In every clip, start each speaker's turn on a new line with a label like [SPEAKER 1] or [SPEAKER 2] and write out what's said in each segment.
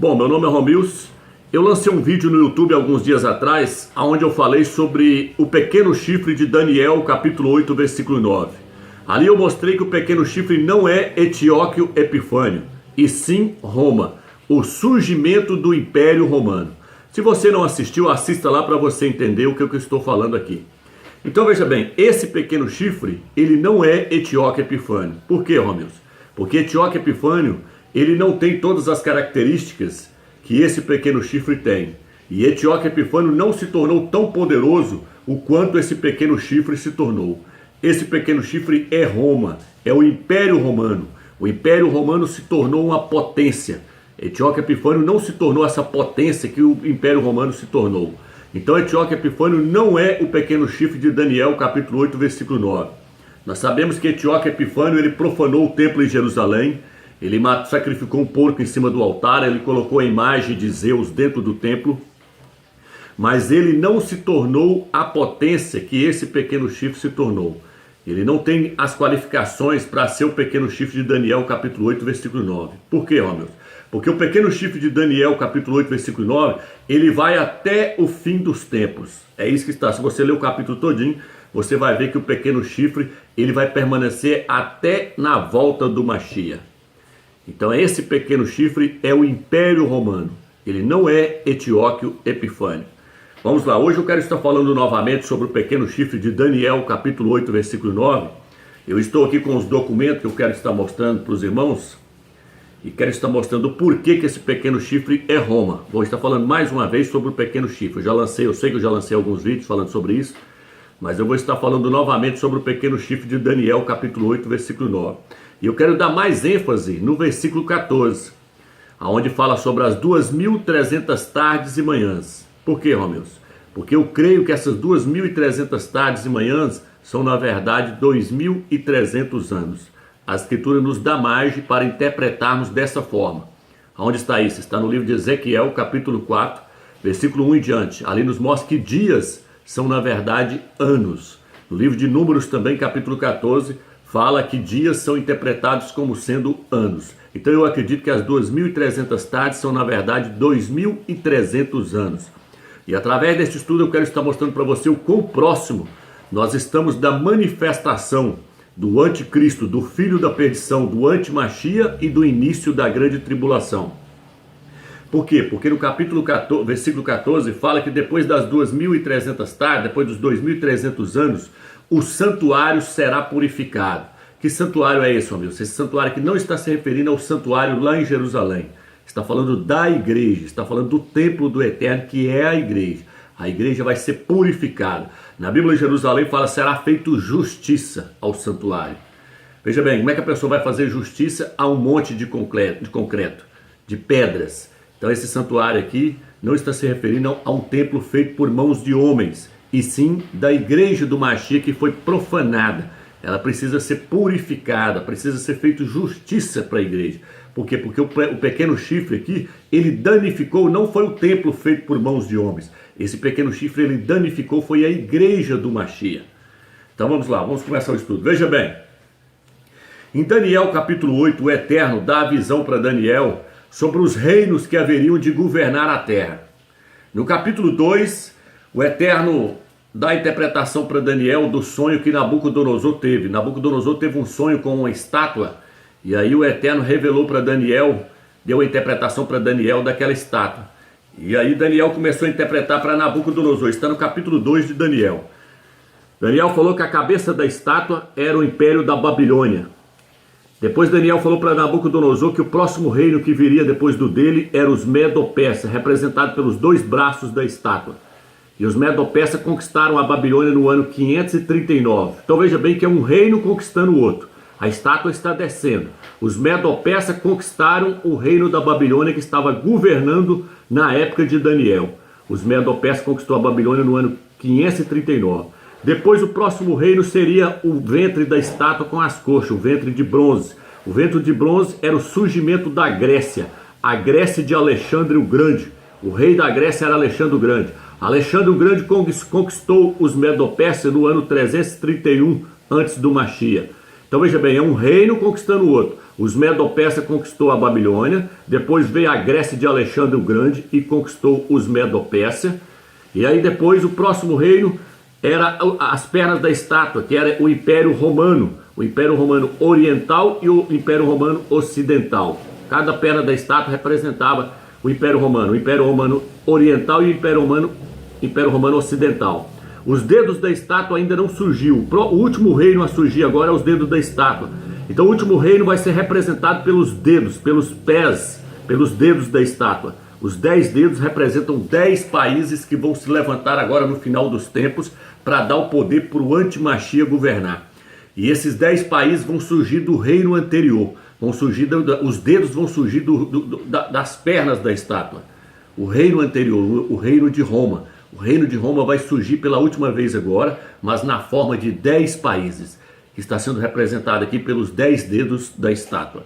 [SPEAKER 1] Bom, meu nome é Romils. Eu lancei um vídeo no YouTube alguns dias atrás, onde eu falei sobre o pequeno chifre de Daniel, capítulo 8, versículo 9. Ali eu mostrei que o pequeno chifre não é Eteóquio Epifânio, e sim Roma, o surgimento do Império Romano. Se você não assistiu, assista lá para você entender o que eu estou falando aqui. Então veja bem, esse pequeno chifre, ele não é Eteóquio Epifânio. Por quê, Romils? Porque Eteóquio Epifânio, ele não tem todas as características que esse pequeno chifre tem. E Eteóquio Epifânio não se tornou tão poderoso o quanto esse pequeno chifre se tornou. Esse pequeno chifre é Roma, é o Império Romano. O Império Romano se tornou uma potência. Eteóquio Epifânio não se tornou essa potência que o Império Romano se tornou. Então Eteóquio Epifânio não é o pequeno chifre de Daniel, capítulo 8, versículo 9. Nós sabemos que Eteóquio Epifânio, ele profanou o templo em Jerusalém. Ele sacrificou um porco em cima do altar, ele colocou a imagem de Zeus dentro do templo, mas ele não se tornou a potência que esse pequeno chifre se tornou. Ele não tem as qualificações para ser o pequeno chifre de Daniel, capítulo 8, versículo 9. Por quê, Romils? Porque o pequeno chifre de Daniel, capítulo 8, versículo 9, ele vai até o fim dos tempos. É isso que está. Se você ler o capítulo todinho, você vai ver que o pequeno chifre, ele vai permanecer até na volta do Mashiach. Então esse pequeno chifre é o Império Romano, ele não é Eteóquio Epifânio. Vamos lá, hoje eu quero estar falando novamente sobre o pequeno chifre de Daniel, capítulo 8, versículo 9. Eu estou aqui com os documentos que eu quero estar mostrando para os irmãos e quero estar mostrando o porquê que esse pequeno chifre é Roma. Vou estar falando mais uma vez sobre o pequeno chifre. Eu sei que eu já lancei alguns vídeos falando sobre isso, mas eu vou estar falando novamente sobre o pequeno chifre de Daniel, capítulo 8, versículo 9. E eu quero dar mais ênfase no versículo 14, onde fala sobre as 2.300 tardes e manhãs. Por quê, Romils? Porque eu creio que essas 2.300 tardes e manhãs são, na verdade, 2.300 anos. A Escritura nos dá margem para interpretarmos dessa forma. Onde está isso? Está no livro de Ezequiel, capítulo 4, versículo 1 em diante. Ali nos mostra que dias são, na verdade, anos. No livro de Números também, capítulo 14, fala que dias são interpretados como sendo anos. Então eu acredito que as 2.300 tardes são, na verdade, 2.300 anos. E através deste estudo eu quero estar mostrando para você o quão próximo nós estamos da manifestação do anticristo, do filho da perdição, do antimachia e do início da grande tribulação. Por quê? Porque no capítulo 14, versículo 14 fala que depois das 2.300 tardes, depois dos 2.300 anos, o santuário será purificado. Que santuário é esse, amigo? Esse santuário que não está se referindo ao santuário lá em Jerusalém. Está falando da igreja, está falando do templo do Eterno, que é a igreja. A igreja vai ser purificada. Na Bíblia de Jerusalém fala, será feito justiça ao santuário. Veja bem, como é que a pessoa vai fazer justiça a um monte de concreto, de pedras? Então esse santuário aqui não está se referindo a um templo feito por mãos de homens, e sim da igreja do Mashiach que foi profanada. Ela precisa ser purificada, precisa ser feita justiça para a igreja. Por quê? Porque o pequeno chifre aqui, ele danificou, não foi o templo feito por mãos de homens. Esse pequeno chifre, ele danificou, foi a igreja do Mashiach. Então vamos lá, vamos começar o estudo. Veja bem, em Daniel capítulo 8, o Eterno dá a visão para Daniel sobre os reinos que haveriam de governar a terra. No capítulo 2, o Eterno dá a interpretação para Daniel do sonho que Nabucodonosor teve. Nabucodonosor teve um sonho com uma estátua, e aí o Eterno revelou para Daniel, deu a interpretação para Daniel daquela estátua. E aí Daniel começou a interpretar para Nabucodonosor. Está no capítulo 2 de Daniel. Daniel falou que a cabeça da estátua era o império da Babilônia. Depois Daniel falou para Nabucodonosor que o próximo reino que viria depois do dele era os Medo-Persas, representado pelos dois braços da estátua. E os Medo-Persas conquistaram a Babilônia no ano 539. Então veja bem que é um reino conquistando o outro. A estátua está descendo. Os Medo-Persas conquistaram o reino da Babilônia que estava governando na época de Daniel. Os Medo-Persas conquistou a Babilônia no ano 539. Depois o próximo reino seria o ventre da estátua com as coxas, o ventre de bronze. O ventre de bronze era o surgimento da Grécia, a Grécia de Alexandre o Grande. O rei da Grécia era Alexandre o Grande. Alexandre o Grande conquistou os Medo-Persas no ano 331 antes do Mashiach. Então veja bem, é um reino conquistando o outro. Os Medo-Persas conquistou a Babilônia, depois veio a Grécia de Alexandre o Grande e conquistou os Medo-Persas. E aí depois o próximo reino era as pernas da estátua, que era o Império Romano Oriental e o Império Romano Ocidental. Cada perna da estátua representava o Império Romano Oriental e o Império Romano Ocidental. Os dedos da estátua ainda não surgiu. O último reino a surgir agora é os dedos da estátua. Então o último reino vai ser representado pelos dedos, pelos pés, pelos dedos da estátua. Os 10 dedos representam 10 países que vão se levantar agora no final dos tempos para dar o poder para o anti-Machia governar. E esses 10 países vão surgir do reino anterior. Os dedos vão surgir das pernas da estátua. O reino anterior, o reino de Roma. O reino de Roma vai surgir pela última vez agora, mas na forma de 10 países, que está sendo representado aqui pelos 10 dedos da estátua.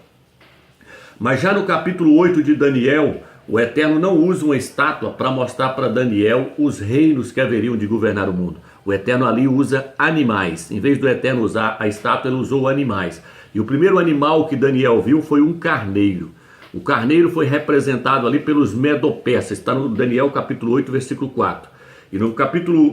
[SPEAKER 1] Mas já no capítulo 8 de Daniel, o Eterno não usa uma estátua para mostrar para Daniel os reinos que haveriam de governar o mundo. O Eterno ali usa animais. Em vez do Eterno usar a estátua, ele usou animais. E o primeiro animal que Daniel viu foi um carneiro. O carneiro foi representado ali pelos Medo-Persas. Está no Daniel capítulo 8, versículo 4. E no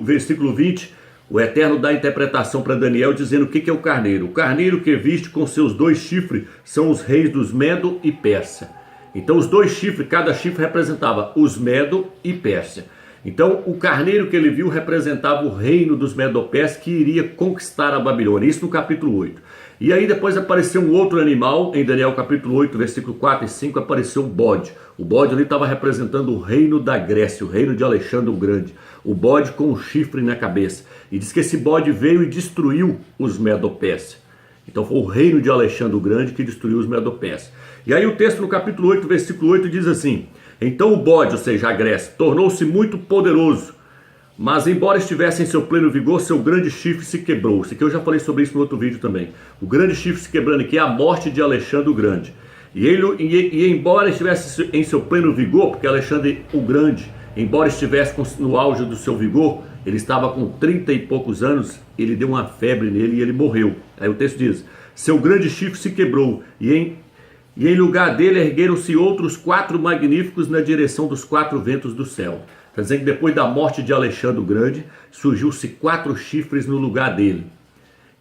[SPEAKER 1] versículo 20, o Eterno dá a interpretação para Daniel dizendo o que é o carneiro. O carneiro que viste com seus 2 chifres são os reis dos Medo e Pérsia. Então os 2 chifres, cada chifre representava os Medo e Pérsia. Então o carneiro que ele viu representava o reino dos Medo-Persas que iria conquistar a Babilônia. Isso no capítulo 8. E aí depois apareceu um outro animal, em Daniel capítulo 8, versículo 4 e 5, apareceu o bode. O bode ali estava representando o reino da Grécia, o reino de Alexandre o Grande. O bode com um chifre na cabeça. E diz que esse bode veio e destruiu os Medo-Persas. Então foi o reino de Alexandre o Grande que destruiu os Medo-Persas. E aí o texto no capítulo 8, versículo 8 diz assim: então o bode, ou seja, a Grécia, tornou-se muito poderoso, mas embora estivesse em seu pleno vigor, seu grande chifre se quebrou. Isso aqui eu já falei sobre isso no outro vídeo também. O grande chifre se quebrando aqui é a morte de Alexandre o Grande. E embora estivesse em seu pleno vigor, porque Alexandre o Grande, embora estivesse no auge do seu vigor, ele estava com 30 e poucos anos, ele deu uma febre nele e ele morreu. Aí o texto diz: seu grande chifre se quebrou, e em lugar dele ergueram-se outros 4 magníficos na direção dos 4 ventos do céu. Está dizendo que depois da morte de Alexandre o Grande, surgiu-se 4 chifres no lugar dele.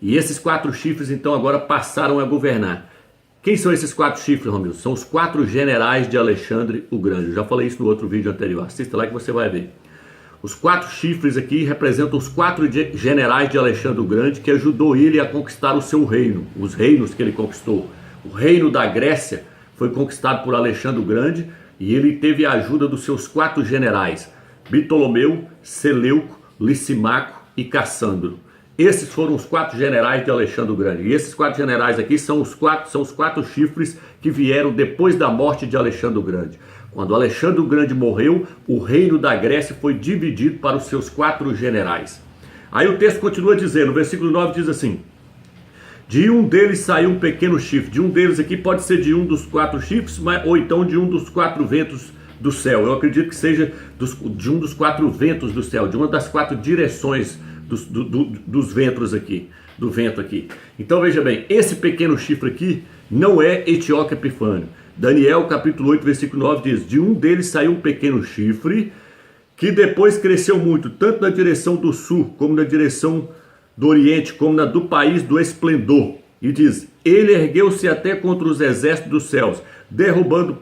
[SPEAKER 1] E esses 4 chifres então agora passaram a governar. Quem são esses 4 chifres, Romildo? São os 4 generais de Alexandre o Grande. Eu já falei isso no outro vídeo anterior. Assista lá que você vai ver. Os 4 chifres aqui representam os 4 generais de Alexandre o Grande que ajudou ele a conquistar o seu reino, os reinos que ele conquistou. O reino da Grécia foi conquistado por Alexandre o Grande e ele teve a ajuda dos seus 4 generais, Ptolomeu, Seleuco, Licimaco e Cassandro. Esses foram os 4 generais de Alexandre o Grande. E esses 4 generais aqui são os 4 chifres que vieram depois da morte de Alexandre o Grande. Quando Alexandre o Grande morreu, o reino da Grécia foi dividido para os seus 4 generais. Aí o texto continua dizendo, o versículo 9 diz assim: de um deles saiu um pequeno chifre. De um deles aqui pode ser de um dos 4 chifres, ou então de um dos 4 ventos do céu. Eu acredito que seja de um dos 4 ventos do céu, de uma das 4 direções dos ventos aqui, do vento aqui. Então veja bem, esse pequeno chifre aqui não é Etíoque Epifânio. Daniel capítulo 8, versículo 9 diz: de um deles saiu um pequeno chifre, que depois cresceu muito, tanto na direção do sul, como na direção do oriente, como na do país do esplendor. E diz: ele ergueu-se até contra os exércitos dos céus, derrubando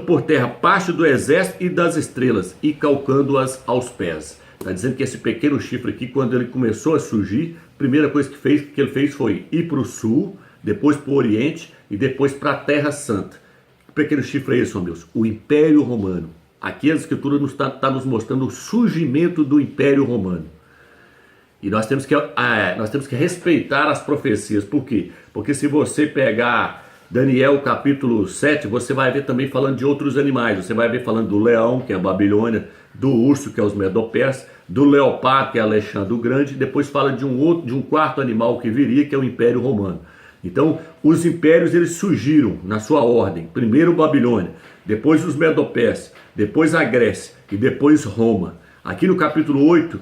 [SPEAKER 1] por terra parte do exército e das estrelas, e calcando-as aos pés. Está dizendo que esse pequeno chifre aqui, quando ele começou a surgir, a primeira coisa que ele fez foi ir para o sul, depois para o oriente e depois para a Terra Santa. Que pequeno chifre é esse, meu Deus? O Império Romano. Aqui a Escritura está nos mostrando o surgimento do Império Romano. E nós temos que respeitar as profecias. Por quê? Porque se você pegar Daniel capítulo 7, você vai ver também falando de outros animais. Você vai ver falando do leão, que é a Babilônia, do urso, que é os Medo-Persas, do leopardo, que é Alexandre o Grande, e depois fala de um quarto animal que viria, que é o Império Romano. Então, os impérios eles surgiram na sua ordem. Primeiro Babilônia, depois os Medo-Persas, depois a Grécia e depois Roma. Aqui no capítulo 8,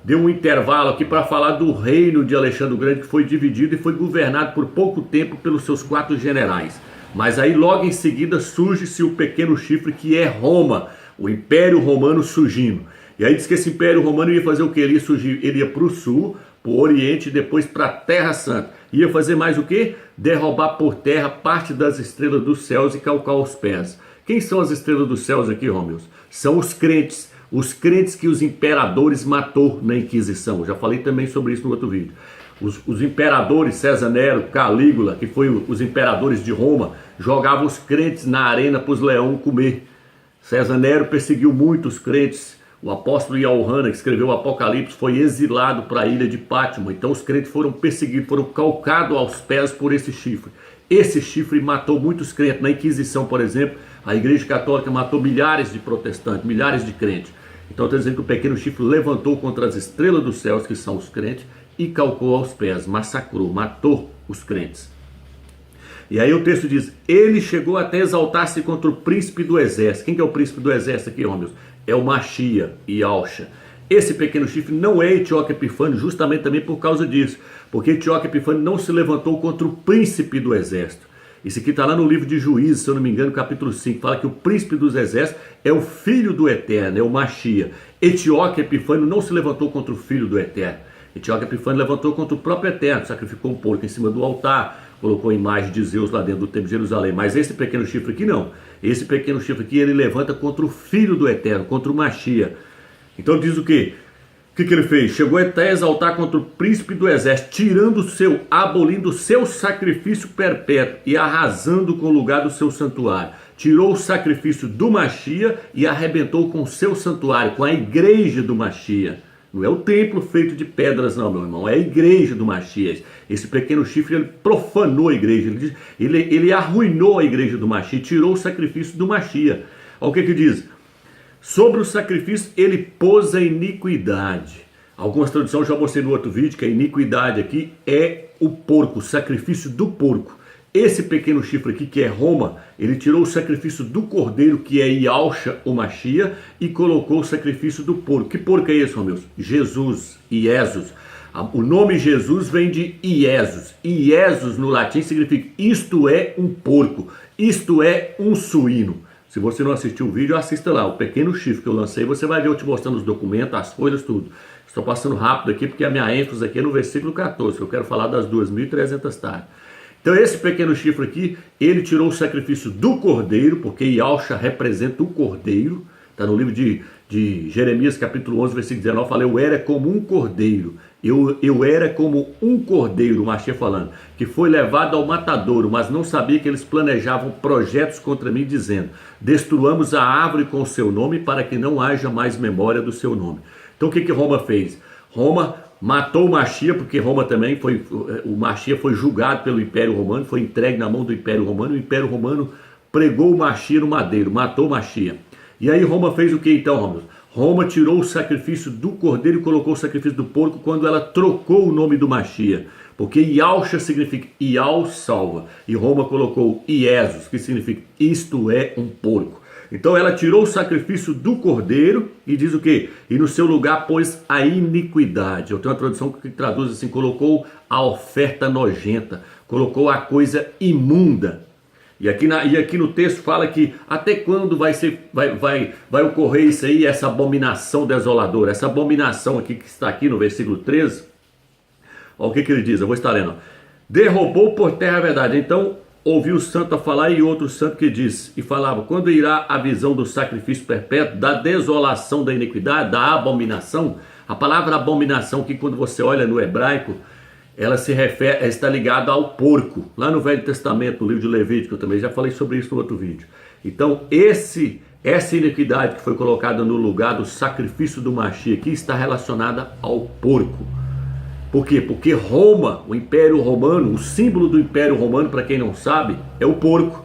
[SPEAKER 1] Deu um intervalo aqui para falar do reino de Alexandre o Grande, que foi dividido e foi governado por pouco tempo pelos seus 4 generais. Mas aí logo em seguida surge-se o pequeno chifre, que é Roma, o Império Romano surgindo. E aí diz que esse Império Romano ia fazer o que? Ele ia para o sul, para o Oriente e depois para a Terra Santa. Ia fazer mais o que? Derrubar por terra parte das estrelas dos céus e calcar os pés. Quem são as estrelas dos céus aqui, Rômeus? São os crentes que os imperadores matou na Inquisição. Eu já falei também sobre isso no outro vídeo. Os imperadores, César Nero, Calígula, que foi os imperadores de Roma, jogavam os crentes na arena para os leões comer. César Nero perseguiu muitos crentes. O apóstolo Yohanan, que escreveu o Apocalipse, foi exilado para a ilha de Pátimo. Então os crentes foram perseguidos, foram calcados aos pés por esse chifre. Esse chifre matou muitos crentes. Na Inquisição, por exemplo, a Igreja Católica matou milhares de protestantes, milhares de crentes. Então está dizendo que o pequeno chifre levantou contra as estrelas dos céus, que são os crentes, e calcou aos pés, massacrou, matou os crentes. E aí o texto diz, ele chegou até exaltar-se contra o príncipe do exército. Quem que é o príncipe do exército aqui, homens? É o Machia e Alcha. Esse pequeno chifre não é Etíoque Epifânio, justamente também por causa disso. Porque Etíoque Epifânio não se levantou contra o príncipe do exército. Isso aqui está lá no livro de Juízes, se eu não me engano, capítulo 5. Fala que o príncipe dos exércitos é o filho do Eterno, é o Machia. Etíoque Epifânio não se levantou contra o filho do Eterno. Etíoque Epifânio levantou contra o próprio Eterno, sacrificou um porco em cima do altar, colocou a imagem de Zeus lá dentro do templo de Jerusalém. Mas esse pequeno chifre aqui não. Esse pequeno chifre aqui ele levanta contra o filho do Eterno, contra o Machia. Então diz o quê? O que ele fez? Chegou até a exaltar contra o príncipe do exército, abolindo o seu sacrifício perpétuo e arrasando com o lugar do seu santuário. Tirou o sacrifício do Machia e arrebentou com o seu santuário, com a igreja do Machia. Não é o templo feito de pedras não, meu irmão, é a igreja do Machia. Esse pequeno chifre ele profanou a igreja, ele arruinou a igreja do Machia, tirou o sacrifício do Machia. Olha o que diz? Sobre o sacrifício ele pôs a iniquidade. Algumas traduções já mostrei no outro vídeo que a iniquidade aqui é o porco, o sacrifício do porco. Esse pequeno chifre aqui, que é Roma, ele tirou o sacrifício do cordeiro, que é Ialcha, o Machia, e colocou o sacrifício do porco. Que porco é esse, Romeus? Jesus, Iesus. O nome Jesus vem de Iesus. Iesus no latim significa isto é um porco, isto é um suíno. Se você não assistiu o vídeo, assista lá, o pequeno chifre que eu lancei, você vai ver eu te mostrando os documentos, as folhas, tudo. Estou passando rápido aqui porque a minha ênfase aqui é no versículo 14, que eu quero falar das 2.300 tardes. Então esse pequeno chifre aqui, ele tirou o sacrifício do cordeiro, porque Ialcha representa o cordeiro. Está no livro de Jeremias capítulo 11, versículo 19, fala, eu era como um cordeiro. Eu era como um cordeiro, o Machia falando, que foi levado ao matadouro, mas não sabia que eles planejavam projetos contra mim, dizendo, destruamos a árvore com o seu nome para que não haja mais memória do seu nome. Então o que Roma fez? Roma matou o Machia, porque Roma também o Machia foi julgado pelo Império Romano, foi entregue na mão do Império Romano, o Império Romano pregou o Machia no madeiro, matou o Machia. E aí Roma fez o que então, Roma? Roma tirou o sacrifício do cordeiro e colocou o sacrifício do porco quando ela trocou o nome do Machia. Porque Ialcha significa Ial salva. E Roma colocou Iesus, que significa isto é um porco. Então ela tirou o sacrifício do cordeiro e diz o quê? E no seu lugar pôs a iniquidade. Eu tenho uma tradução que traduz assim, colocou a oferta nojenta, colocou a coisa imunda. E aqui no texto fala que até quando vai ocorrer isso aí, essa abominação desoladora, essa abominação aqui que está aqui no versículo 13. Olha o que ele diz, eu vou estar lendo. Derrubou por terra a verdade. Então ouviu o santo a falar e outro santo que disse, e falava, quando irá a visão do sacrifício perpétuo, da desolação da iniquidade, da abominação. A palavra abominação que quando você olha no hebraico, ela está ligada ao porco, lá no Velho Testamento, no livro de Levítico, eu também já falei sobre isso no outro vídeo. Então essa iniquidade que foi colocada no lugar do sacrifício do Machia aqui está relacionada ao porco. Por quê? Porque Roma, o Império Romano, o símbolo do Império Romano, para quem não sabe, é o porco.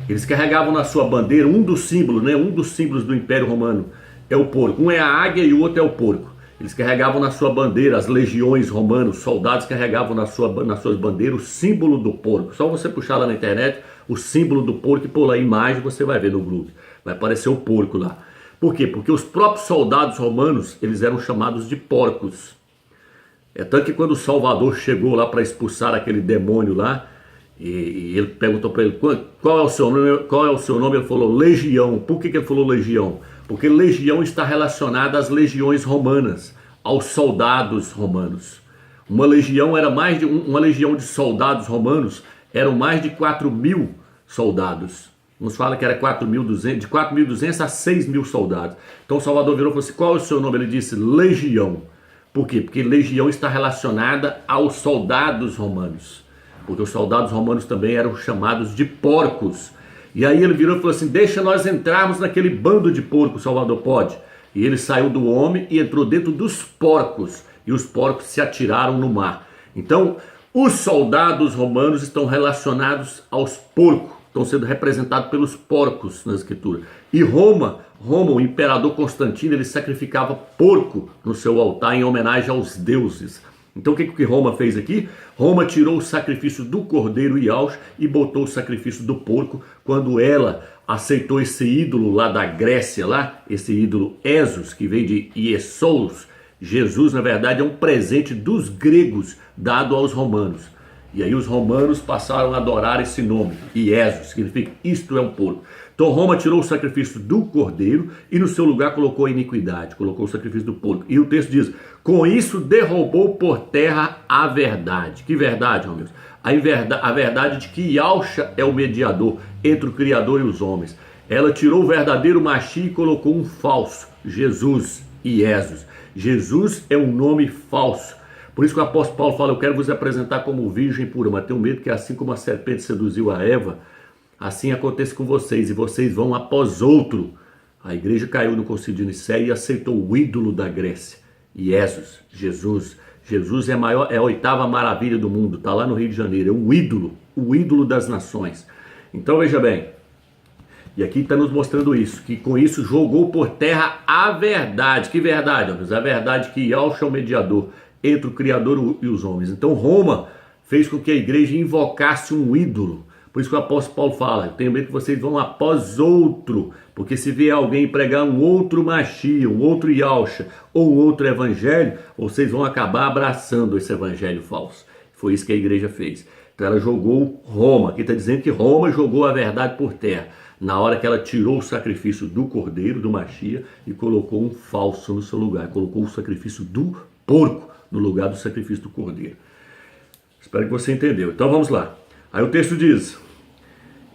[SPEAKER 1] Eles carregavam na sua bandeira, um dos símbolos do Império Romano é o porco. Um é a águia e o outro é o porco. Eles carregavam na sua bandeira, as legiões romanas, os soldados carregavam nas suas bandeiras o símbolo do porco. Só você puxar lá na internet o símbolo do porco e pôr lá a imagem, você vai ver no Google. Vai aparecer o porco lá. Por quê? Porque os próprios soldados romanos, eles eram chamados de porcos. É tanto que quando o Salvador chegou lá para expulsar aquele demônio lá, e ele perguntou para ele, qual é o seu nome? Qual é o seu nome? Ele falou, Legião. Por que ele falou Legião? Porque Legião está relacionada às legiões romanas, aos soldados romanos. Uma legião era uma legião de soldados romanos, eram mais de 4.000 soldados. Nos fala que era 4.200, de 4.200 a 6.000 soldados. Então o Salvador virou e falou assim, qual é o seu nome? Ele disse, Legião. Por quê? Porque legião está relacionada aos soldados romanos. Porque os soldados romanos também eram chamados de porcos. E aí ele virou e falou assim, deixa nós entrarmos naquele bando de porcos, Salvador, pode? E ele saiu do homem e entrou dentro dos porcos. E os porcos se atiraram no mar. Então, os soldados romanos estão relacionados aos porcos. Estão sendo representados pelos porcos na escritura. E Roma, o imperador Constantino, ele sacrificava porco no seu altar em homenagem aos deuses. Então o que Roma fez aqui? Roma tirou o sacrifício do cordeiro Iaush e botou o sacrifício do porco quando ela aceitou esse ídolo lá da Grécia, lá, esse ídolo Esos, que veio de Iesous. Jesus, na verdade, é um presente dos gregos dado aos romanos. E aí os romanos passaram a adorar esse nome, Iesus, significa isto é um porco. Então Roma tirou o sacrifício do cordeiro e no seu lugar colocou a iniquidade, colocou o sacrifício do porco. E o texto diz, com isso derrubou por terra a verdade. Que verdade, Romeu? A verdade de que Yahshua é o mediador entre o Criador e os homens. Ela tirou o verdadeiro Mashiach e colocou um falso, Jesus, Iesus. Jesus é um nome falso. Por isso que o apóstolo Paulo fala, eu quero vos apresentar como virgem pura, mas tenho medo que assim como a serpente seduziu a Eva, assim acontece com vocês, e vocês vão após outro. A igreja caiu no concílio de Nicéia e aceitou o ídolo da Grécia, Iesus, Jesus. Jesus é a oitava maravilha do mundo, está lá no Rio de Janeiro, é um ídolo, o ídolo das nações. Então veja bem, e aqui está nos mostrando isso, que com isso jogou por terra a verdade. Que verdade, amigos? A verdade que Yahshua é o mediador entre o Criador e os homens. Então Roma fez com que a igreja invocasse um ídolo. Por isso que o apóstolo Paulo fala, eu tenho medo que vocês vão após outro, porque se vier alguém pregar um outro Mashiach, um outro Yahshua, ou um outro evangelho, vocês vão acabar abraçando esse evangelho falso. Foi isso que a igreja fez. Então ela jogou Roma, aqui está dizendo que Roma jogou a verdade por terra, na hora que ela tirou o sacrifício do cordeiro, do Mashiach, e colocou um falso no seu lugar, colocou o sacrifício do porco no lugar do sacrifício do cordeiro. Espero que você entendeu. Então vamos lá. Aí o texto diz,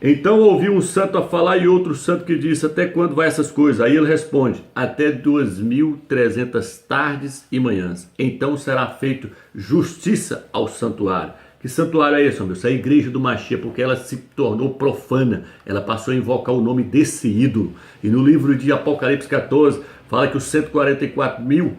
[SPEAKER 1] então ouviu um santo a falar e outro santo que disse, até quando vai essas coisas? Aí ele responde, até 2.300 tardes e manhãs. Então será feito justiça ao santuário. Que santuário é esse, meu? Essa é a igreja do Mashiach, porque ela se tornou profana. Ela passou a invocar o nome desse ídolo. E no livro de Apocalipse 14, fala que os 144.000,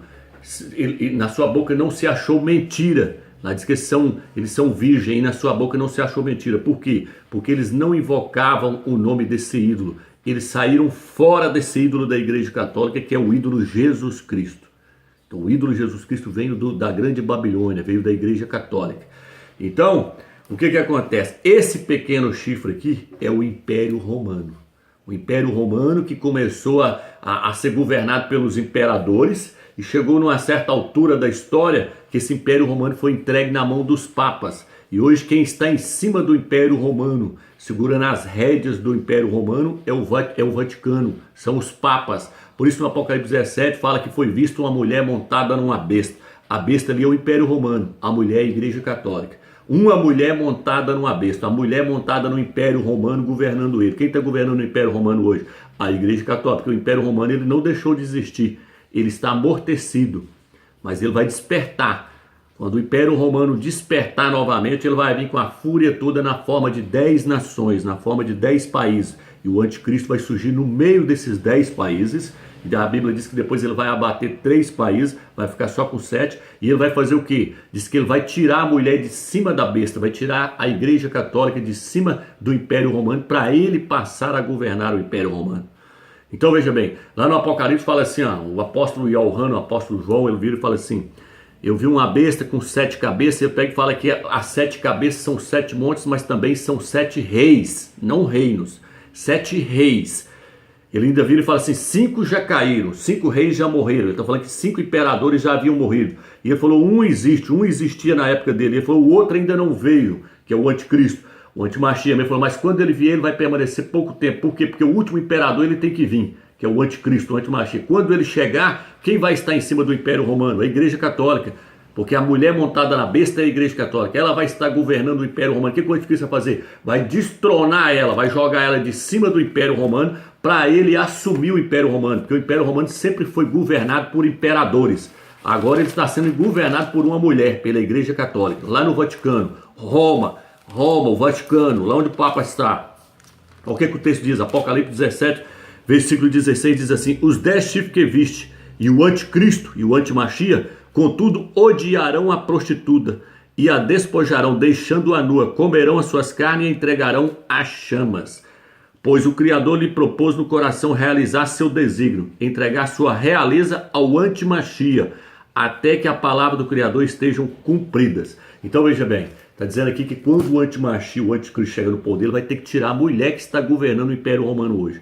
[SPEAKER 1] na sua boca não se achou mentira. Lá diz que eles são virgens e na sua boca não se achou mentira. Por quê? Porque eles não invocavam o nome desse ídolo. Eles saíram fora desse ídolo da igreja católica, que é o ídolo Jesus Cristo. Então o ídolo Jesus Cristo veio da grande Babilônia, veio da igreja católica. Então, o que acontece? Esse pequeno chifre aqui é o Império Romano. O Império Romano que começou a ser governado pelos imperadores e chegou numa certa altura da história que esse Império Romano foi entregue na mão dos papas. E hoje quem está em cima do Império Romano, segurando as rédeas do Império Romano, é o Vaticano, são os papas. Por isso no Apocalipse 17 fala que foi visto uma mulher montada numa besta. A besta ali é o Império Romano, a mulher é a Igreja Católica. Uma mulher montada numa besta, a mulher montada no Império Romano governando ele. Quem está governando o Império Romano hoje? A Igreja Católica, porque o Império Romano ele não deixou de existir, ele está amortecido, mas ele vai despertar. Quando o Império Romano despertar novamente, ele vai vir com a fúria toda na forma de 10 nações, na forma de 10 países. E o anticristo vai surgir no meio desses 10 países. E a Bíblia diz que depois ele vai abater 3 países, vai ficar só com 7. E ele vai fazer o quê? Diz que ele vai tirar a mulher de cima da besta, vai tirar a Igreja Católica de cima do Império Romano para ele passar a governar o Império Romano. Então veja bem, lá no Apocalipse fala assim, o apóstolo Yohanan, o apóstolo João, ele vira e fala assim, eu vi uma besta com 7 cabeças, e ele pega e fala que as 7 cabeças são 7 montes, mas também são 7 reis, não reinos, 7 reis. Ele ainda vira e fala assim, 5 já caíram, 5 reis já morreram. Ele está falando que 5 imperadores já haviam morrido. E ele falou, um existia na época dele. Ele falou, o outro ainda não veio, que é o anticristo, o antimachia. Ele falou, mas quando ele vier, ele vai permanecer pouco tempo. Por quê? Porque o último imperador ele tem que vir, que é o anticristo, o antimachia. Quando ele chegar, quem vai estar em cima do Império Romano? A Igreja Católica. Porque a mulher montada na besta é a Igreja Católica. Ela vai estar governando o Império Romano. O que o anticristo vai fazer? Vai destronar ela, vai jogar ela de cima do Império Romano para ele assumir o Império Romano. Porque o Império Romano sempre foi governado por imperadores. Agora ele está sendo governado por uma mulher, pela Igreja Católica. Lá no Vaticano, Roma, o Vaticano, lá onde o Papa está. O que o texto diz? Apocalipse 17, versículo 16 diz assim, os 10 chifres que viste, e o anticristo e o antimachia, contudo, odiarão a prostituta e a despojarão, deixando-a nua, comerão as suas carnes e a entregarão às chamas. Pois o Criador lhe propôs no coração realizar seu desígnio, entregar sua realeza ao antimachia, até que a palavra do Criador estejam cumpridas. Então veja bem, está dizendo aqui que quando o antimachia, o anticristo chega no poder, ele vai ter que tirar a mulher que está governando o Império Romano hoje.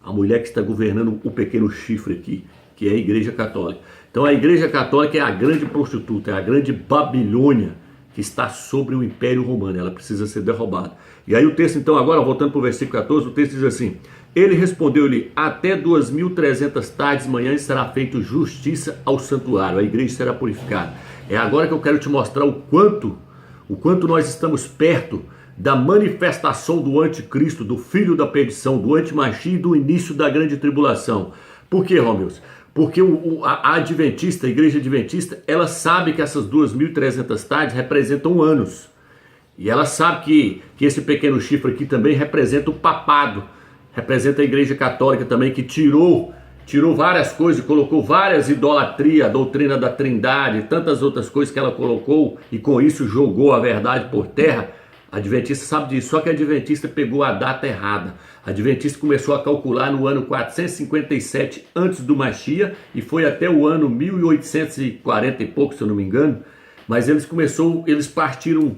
[SPEAKER 1] A mulher que está governando o pequeno chifre aqui, que é a Igreja Católica. Então a Igreja Católica é a grande prostituta, é a grande Babilônia que está sobre o Império Romano. Ela precisa ser derrubada. E aí o texto, então, agora voltando para o versículo 14, o texto diz assim, ele respondeu-lhe, até 2.300 tardes manhãs será feita justiça ao santuário, a igreja será purificada. É agora que eu quero te mostrar o quanto nós estamos perto da manifestação do anticristo, do filho da perdição, do antimachia e do início da grande tribulação. Por quê, Romeus? Porque a adventista, a igreja adventista, ela sabe que essas 2.300 tardes representam anos. E ela sabe que esse pequeno chifre aqui também representa o papado, representa a Igreja Católica também, que tirou várias coisas, colocou várias idolatrias, a doutrina da Trindade, tantas outras coisas que ela colocou e com isso jogou a verdade por terra. A adventista sabe disso, só que a adventista pegou a data errada. A adventista começou a calcular no ano 457 antes do Machia e foi até o ano 1840 e pouco, se eu não me engano. Mas eles partiram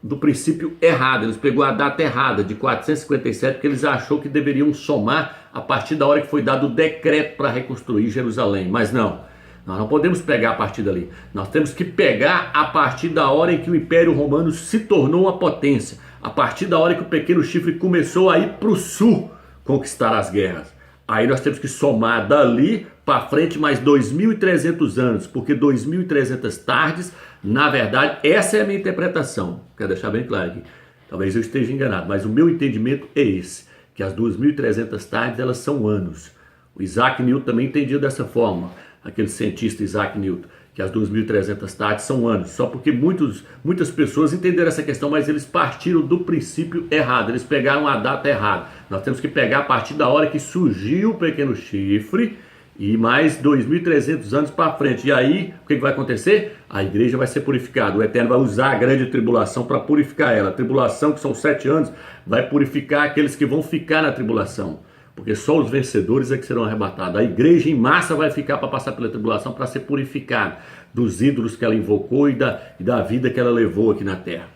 [SPEAKER 1] do princípio errado. Eles pegou a data errada de 457 porque eles achou que deveriam somar a partir da hora que foi dado o decreto para reconstruir Jerusalém. Mas não. Nós não podemos pegar a partir dali. Nós temos que pegar a partir da hora em que o Império Romano se tornou uma potência. A partir da hora que o pequeno chifre começou a ir para o sul conquistar as guerras. Aí nós temos que somar dali para frente mais 2.300 anos. Porque 2.300 tardes, na verdade, essa é a minha interpretação. Quero deixar bem claro aqui. Talvez eu esteja enganado, mas o meu entendimento é esse. Que as 2.300 tardes, elas são anos. O Isaac Newton também entendia dessa forma. Aquele cientista Isaac Newton, que as 2.300 tardes são anos, só porque muitas pessoas entenderam essa questão, mas eles partiram do princípio errado, eles pegaram a data errada. Nós temos que pegar a partir da hora que surgiu o pequeno chifre e mais 2.300 anos para frente. E aí, o que vai acontecer? A igreja vai ser purificada, o Eterno vai usar a grande tribulação para purificar ela. A tribulação, que são 7 anos, vai purificar aqueles que vão ficar na tribulação. Porque só os vencedores é que serão arrebatados. A igreja em massa vai ficar para passar pela tribulação, para ser purificada dos ídolos que ela invocou e da vida que ela levou aqui na terra.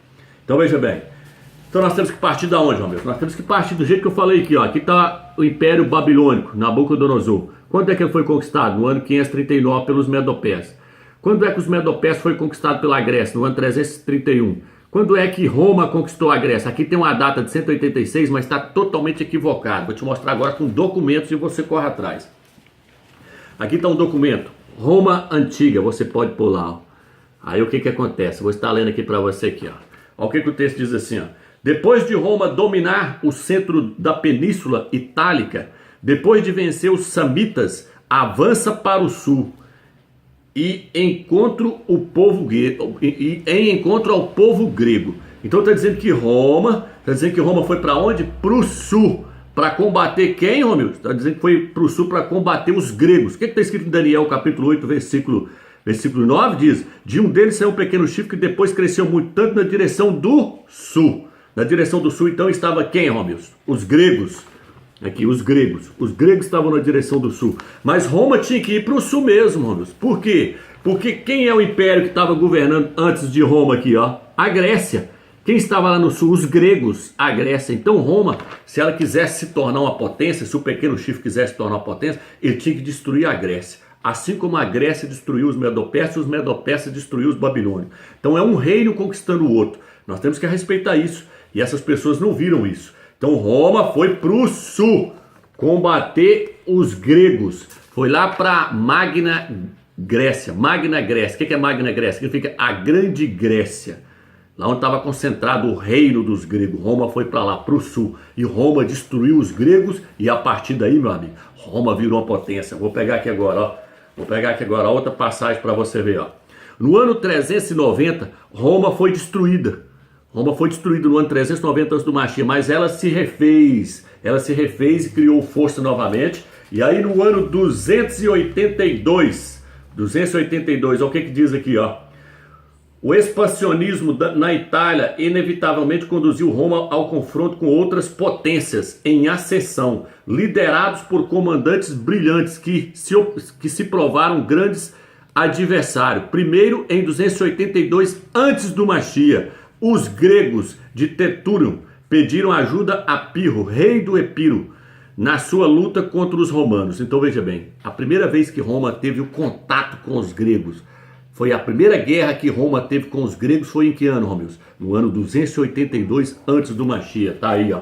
[SPEAKER 1] Então veja bem. Então nós temos que partir da onde, Romeu? Nós temos que partir do jeito que eu falei aqui. Ó. Aqui está o Império Babilônico, Nabucodonosor. Quando é que ele foi conquistado? No ano 539 pelos Medopés. Quando é que os Medopés foi conquistado pela Grécia? No ano 331. Quando é que Roma conquistou a Grécia? Aqui tem uma data de 186, mas está totalmente equivocado. Vou te mostrar agora com documentos e você corre atrás. Aqui está um documento. Roma Antiga, você pode pular. Ó. Aí o que acontece? Vou estar lendo aqui para você aqui. Ó. Olha o que o texto diz assim. Ó. Depois de Roma dominar o centro da Península Itálica, depois de vencer os Samitas, avança para o sul. E encontro ao povo grego. Então está dizendo que Roma foi para onde? Para o sul. Para combater quem, Romeu? Está dizendo que foi para o sul para combater os gregos. O que está escrito em Daniel capítulo 8, versículo 9? Diz, de um deles saiu um pequeno chifre que depois cresceu muito, tanto na direção do sul. Na direção do sul então estava quem, Romeu? Os gregos. Aqui, os gregos estavam na direção do sul, mas Roma tinha que ir para o sul mesmo, Romeu. Por quê? Porque quem é o império que estava governando antes de Roma aqui, ó? A Grécia. Quem estava lá no sul? Os gregos, a Grécia. Então Roma, se ela quisesse se tornar uma potência, se o pequeno chifre quisesse se tornar uma potência, ele tinha que destruir a Grécia. Assim como a Grécia destruiu os Medo-Persas destruíram os babilônios. Então é um reino conquistando o outro. Nós temos que respeitar isso. E essas pessoas não viram isso. Então Roma foi para o sul combater os gregos. Foi lá para Magna Grécia. Magna Grécia. O que é Magna Grécia? Significa a Grande Grécia. Lá onde estava concentrado o reino dos gregos. Roma foi para lá, para o sul. E Roma destruiu os gregos. E a partir daí, meu amigo, Roma virou uma potência. Vou pegar aqui agora, ó. Vou pegar aqui agora outra passagem para você ver, ó. No ano 390, Roma foi destruída. Roma foi destruída no ano 390 antes do Mashiach, mas ela se refez e criou força novamente. E aí no ano 282, olha o que diz aqui, ó. O expansionismo na Itália inevitavelmente conduziu Roma ao confronto com outras potências em ascensão, liderados por comandantes brilhantes que se provaram grandes adversários. Primeiro, em 282 antes do Mashiach, os gregos de Tetúrio pediram ajuda a Pirro, rei do Epiro, na sua luta contra os romanos. Então veja bem, a primeira vez que Roma teve o contato com os gregos, foi a primeira guerra que Roma teve com os gregos, foi em que ano, Romeus? No ano 282 antes do Mashiach, tá aí, ó.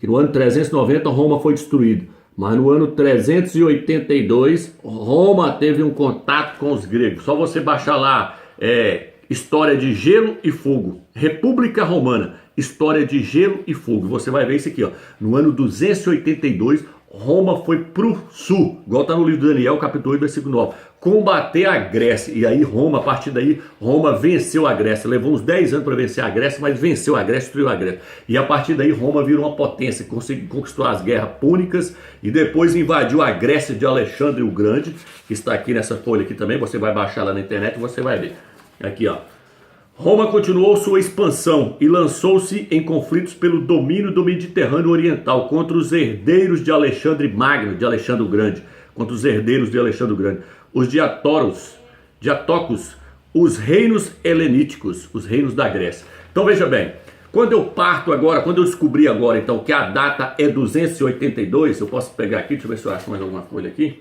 [SPEAKER 1] Que no ano 390 Roma foi destruída, mas no ano 382 Roma teve um contato com os gregos. Só você baixar lá, História de Gelo e Fogo, República Romana, História de Gelo e Fogo. Você vai ver isso aqui, ó. No ano 282 Roma foi pro sul, igual está no livro de Daniel, capítulo 8, versículo 9, combater a Grécia. E aí Roma, a partir daí, Roma venceu a Grécia. Levou uns 10 anos para vencer a Grécia, mas venceu a Grécia, destruiu a Grécia. E a partir daí Roma virou uma potência, conquistou as guerras púnicas e depois invadiu a Grécia de Alexandre o Grande, que está aqui nessa folha aqui também, você vai baixar lá na internet e você vai ver. Aqui, ó. Roma continuou sua expansão e lançou-se em conflitos pelo domínio do Mediterrâneo Oriental contra os herdeiros de Alexandre Magno, de Alexandre o Grande, contra os herdeiros de Alexandre o Grande, os diatocos, os reinos heleníticos, os reinos da Grécia. Então veja bem, quando eu descobri agora então que a data é 282, eu posso pegar aqui, deixa eu ver se eu acho mais alguma folha aqui.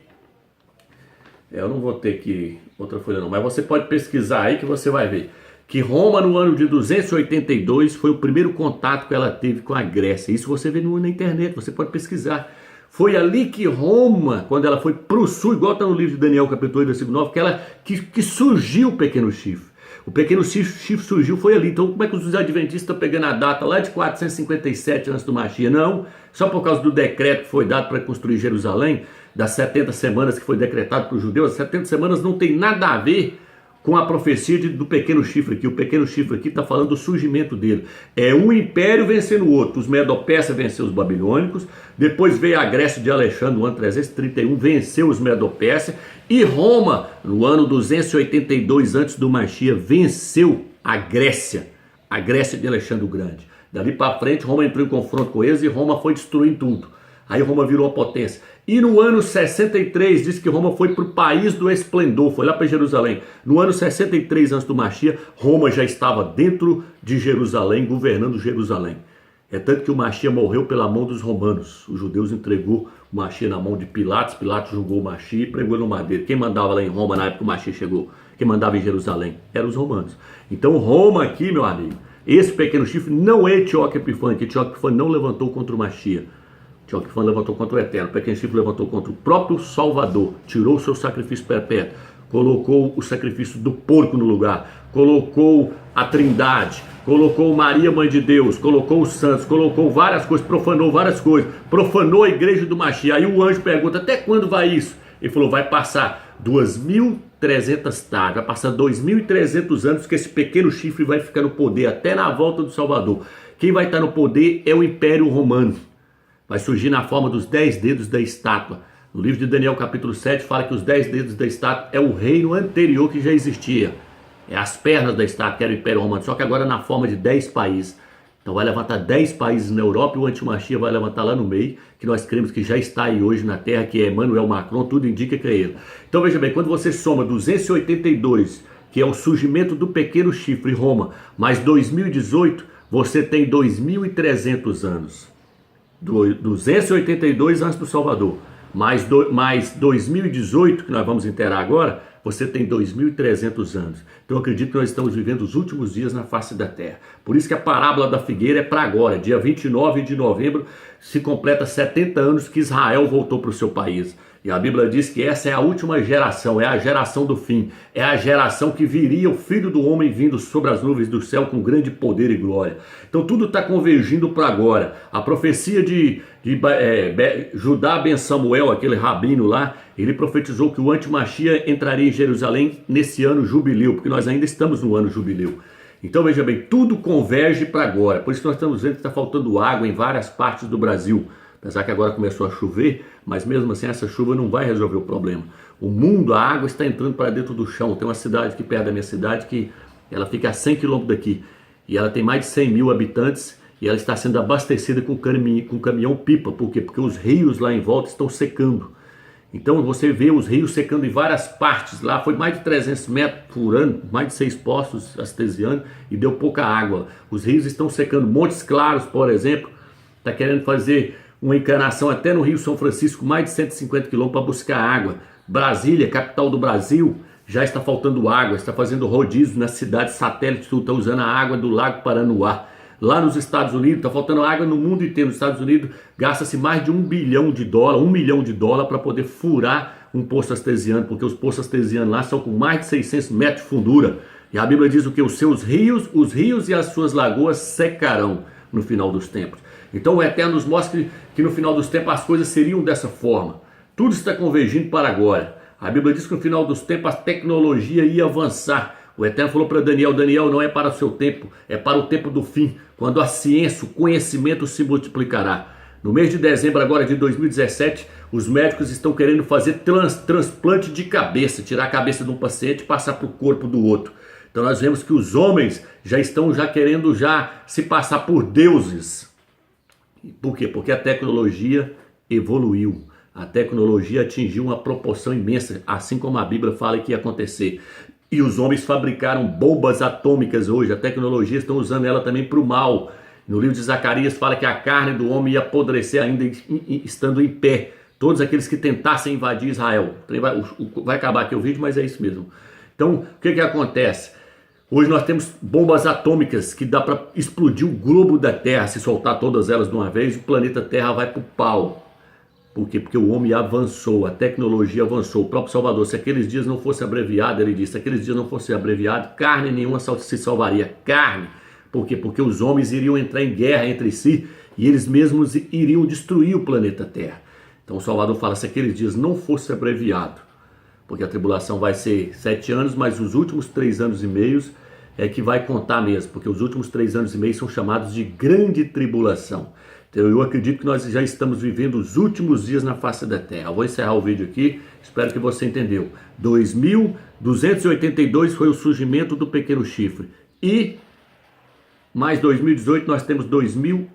[SPEAKER 1] Eu não vou ter aqui outra folha não, mas você pode pesquisar aí que você vai ver que Roma no ano de 282 foi o primeiro contato que ela teve com a Grécia. Isso você vê na internet, você pode pesquisar. Foi ali que Roma, quando ela foi para o sul, igual está no livro de Daniel, capítulo 8, versículo 9, que surgiu o pequeno chifre. O pequeno chifre surgiu, foi ali. Então como é que os adventistas estão pegando a data lá de 457 antes do Mashiach? Não, só por causa do decreto que foi dado para construir Jerusalém, das 70 semanas que foi decretado para os judeus. As 70 semanas não tem nada a ver com a profecia do pequeno chifre aqui. O pequeno chifre aqui está falando do surgimento dele. É um império vencendo o outro. Os Medo-Persas venceram os babilônicos, depois veio a Grécia de Alexandre no ano 331, venceu os Medo-Persas, e Roma, no ano 282 antes do Mashiach, venceu a Grécia de Alexandre o Grande. Dali para frente, Roma entrou em confronto com eles e Roma foi destruindo tudo. Aí Roma virou a potência. E no ano 63, diz que Roma foi para o país do esplendor, foi lá para Jerusalém. No ano 63 antes do Mashiach, Roma já estava dentro de Jerusalém, governando Jerusalém. É tanto que o Mashiach morreu pela mão dos romanos. Os judeus entregou o Mashiach na mão de Pilatos, Pilatos julgou o Mashiach e pregou no madeiro. Quem mandava lá em Roma na época que o Mashiach chegou? Quem mandava em Jerusalém? Eram os romanos. Então Roma aqui, meu amigo, esse pequeno chifre não é Antioco Epifânio, que Antioco Epifânio não levantou contra o Mashiach. Antioco Epifânio levantou contra o Eterno. O pequeno chifre levantou contra o próprio Salvador, tirou o seu sacrifício perpétuo, colocou o sacrifício do porco no lugar, colocou a Trindade, colocou Maria, Mãe de Deus, colocou os santos, colocou várias coisas, profanou várias coisas, profanou a igreja do Mashiach. Aí o anjo pergunta, até quando vai isso? Ele falou, vai passar 2.300 tardes, vai passar 2.300 anos que esse pequeno chifre vai ficar no poder, até na volta do Salvador. Quem vai estar no poder é o Império Romano. Vai surgir na forma dos 10 dedos da estátua. No livro de Daniel capítulo 7 fala que os 10 dedos da estátua é o reino anterior que já existia. É as pernas da estátua, que era o Império Romano, só que agora na forma de 10 países. Então vai levantar 10 países na Europa e o Antimachia vai levantar lá no meio, que nós cremos que já está aí hoje na Terra, que é Emmanuel Macron, tudo indica que é ele. Então veja bem, quando você soma 282 que é o surgimento do pequeno chifre, Roma, mais 2018, você tem 2.300 anos. 282 antes do Salvador, mais 2018, que nós vamos inteirar agora, você tem 2.300 anos. Então eu acredito que nós estamos vivendo os últimos dias na face da terra. Por isso que a parábola da figueira é para agora. Dia 29 de novembro se completa 70 anos que Israel voltou para o seu país. E a Bíblia diz que essa é a última geração, é a geração do fim. É a geração que viria o Filho do Homem vindo sobre as nuvens do céu com grande poder e glória. Então tudo está convergindo para agora. A profecia de Judá ben Samuel, aquele rabino lá, ele profetizou que o antimachia entraria em Jerusalém nesse ano jubileu, porque nós ainda estamos no ano jubileu. Então veja bem, tudo converge para agora. Por isso que nós estamos vendo que está faltando água em várias partes do Brasil. Apesar que agora começou a chover, mas mesmo assim essa chuva não vai resolver o problema. O mundo, a água está entrando para dentro do chão. Tem uma cidade aqui perto da minha cidade que ela fica a 100 quilômetros daqui. E ela tem mais de 100 mil habitantes e ela está sendo abastecida com caminhão-pipa. Por quê? Porque os rios lá em volta estão secando. Então você vê os rios secando em várias partes. Lá foi mais de 300 metros por ano, mais de 6 poços artesianos e deu pouca água. Os rios estão secando. Montes Claros, por exemplo, está querendo fazer uma encanação até no Rio São Francisco, mais de 150 quilômetros para buscar água. Brasília, capital do Brasil, já está faltando água, está fazendo rodízio nas cidades satélites, está usando a água do Lago Paranoá. Lá nos Estados Unidos, está faltando água no mundo inteiro. Nos Estados Unidos, gasta-se mais de $1 bilhão, $1 milhão para poder furar um poço artesiano, porque os poços artesianos lá são com mais de 600 metros de fundura. E a Bíblia diz o que? Os rios e as suas lagoas secarão no final dos tempos. Então o Eterno nos mostra que no final dos tempos as coisas seriam dessa forma. Tudo está convergindo para agora. A Bíblia diz que no final dos tempos a tecnologia ia avançar. O Eterno falou para Daniel, Daniel, não é para o seu tempo, é para o tempo do fim, quando a ciência, o conhecimento se multiplicará. No mês de dezembro agora de 2017, os médicos estão querendo fazer transplante de cabeça, tirar a cabeça de um paciente e passar para o corpo do outro. Então nós vemos que os homens já estão querendo se passar por deuses. Por quê? Porque a tecnologia evoluiu. A tecnologia atingiu uma proporção imensa, assim como a Bíblia fala que ia acontecer. E os homens fabricaram bombas atômicas hoje. A tecnologia estão usando ela também para o mal. No livro de Zacarias fala que a carne do homem ia apodrecer ainda estando em pé. Todos aqueles que tentassem invadir Israel. Vai acabar aqui o vídeo, mas é isso mesmo. Então, o que acontece? Hoje nós temos bombas atômicas que dá para explodir o globo da Terra. Se soltar todas elas de uma vez, o planeta Terra vai para o pau. Por quê? Porque o homem avançou, a tecnologia avançou. O próprio Salvador, se aqueles dias não fossem abreviados, ele disse, se aqueles dias não fossem abreviados, carne nenhuma se salvaria. Carne. Por quê? Porque os homens iriam entrar em guerra entre si e eles mesmos iriam destruir o planeta Terra. Então o Salvador fala, se aqueles dias não fossem abreviados, porque a tribulação vai ser 7 anos, mas os últimos 3 anos e meio é que vai contar mesmo, porque os últimos 3 anos e meio são chamados de grande tribulação. Então eu acredito que nós já estamos vivendo os últimos dias na face da terra. Eu vou encerrar o vídeo aqui, espero que você entendeu. 2282 foi o surgimento do pequeno chifre. E mais 2018 nós temos 2000